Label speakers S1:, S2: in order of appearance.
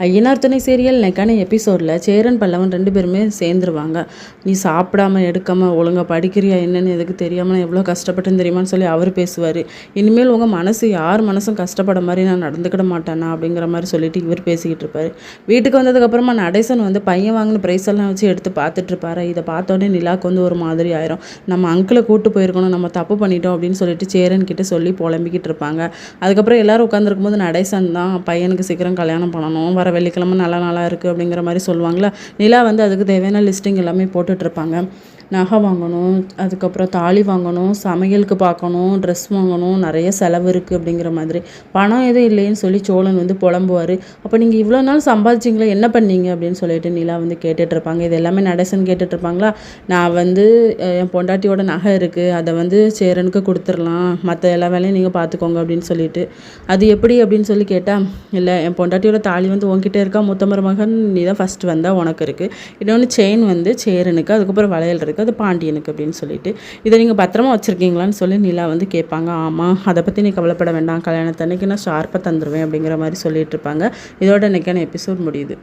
S1: ஐயனார் துணை சீரியல் நெக்கான எபிசோடில் சேரன் பல்லவன் 2 பேருமே சேர்ந்துருவாங்க. நீ சாப்பிடாம எடுக்காமல் ஒழுங்காக படிக்கிறியா என்னன்னு எதுக்கு தெரியாமல் நான் எவ்வளோ கஷ்டப்பட்டேன்னு தெரியுமான்னு சொல்லி அவர் பேசுவார். இனிமேல் உங்கள் மனசு யார் மனசும் கஷ்டப்பட மாதிரி நான் நடந்துக்கிட மாட்டேனா அப்படிங்கிற மாதிரி சொல்லிட்டு இவர் பேசிக்கிட்டு இருப்பார். வீட்டுக்கு வந்ததுக்கப்புறமா நடேசன் பையன் வாங்கின ப்ரைஸ் எல்லாம் வச்சு எடுத்து பார்த்துட்ருப்பாரு. இதை பார்த்தோன்னே நிலாவுக்கு ஒரு மாதிரி ஆயிரும். நம்ம அங்கிளை கூட்டு போயிருக்கணும், நம்ம தப்பு பண்ணிட்டோம் அப்படின்னு சொல்லிட்டு சேரன் கிட்ட சொல்லி புலம்பிக்கிட்டு இருப்பாங்க. அதுக்கப்புறம் எல்லோரும் உட்காந்துருக்கும் போது நடேசன் தான் பையனுக்கு சீக்கிரம் கல்யாணம் பண்ணணும், வர வெள்ளிக்கிழமை நல்ல நாளாக இருக்குது அப்படிங்கிற மாதிரி சொல்லுவாங்களா. நிலா அதுக்கு தேவையான லிஸ்டிங் எல்லாமே போட்டுட்ருப்பாங்க. நகை வாங்கணும், அதுக்கப்புறம் தாலி வாங்கணும், சமையலுக்கு பார்க்கணும், ட்ரெஸ் வாங்கணும், நிறைய செலவு இருக்குது அப்படிங்கிற மாதிரி. பணம் எதுவும் இல்லைன்னு சொல்லி சோழன் புலம்புவார். அப்போ நீங்கள் இவ்வளோ நாள் சம்பாதிச்சிங்களா, என்ன பண்ணீங்க அப்படின்னு சொல்லிட்டு நிலா கேட்டுட்ருப்பாங்க. இது எல்லாமே நடேசன் கேட்டுட்ருப்பாங்களா. நான் என் பொண்டாட்டியோட நகை இருக்குது, அதை சேரனுக்கு கொடுத்துடலாம், மற்ற எல்லா வேலையும் நீங்கள் பார்த்துக்கோங்க அப்படின்னு சொல்லிட்டு. அது எப்படி அப்படின்னு சொல்லி கேட்டால், இல்லை என் பொண்டாட்டியோட தாலி உன்கிட்ட இருக்கா, மூத்த மருமகன் நீ தான் ஃபஸ்ட்டு வந்தால் உனக்கு இருக்குது, இன்னொன்று செயின் சேரனுக்கு, அதுக்கப்புறம் வளையல் இருக்குது, அது பாண்டியனுக்கு அப்படின்னு சொல்லிட்டு. இதை நீங்கள் பத்திரமா வச்சுருக்கீங்களான்னு சொல்லி நிலா கேட்பாங்க. ஆமாம், அதை பற்றி நீ கவலைப்பட வேண்டாம், கல்யாணத்தன்னைக்கு நான் ஷார்ப்பாக தந்துடுவேன் அப்படிங்கிற மாதிரி சொல்லிட்டு இருப்பாங்க. இதோட இன்னைக்கான எபிசோட் முடியுது.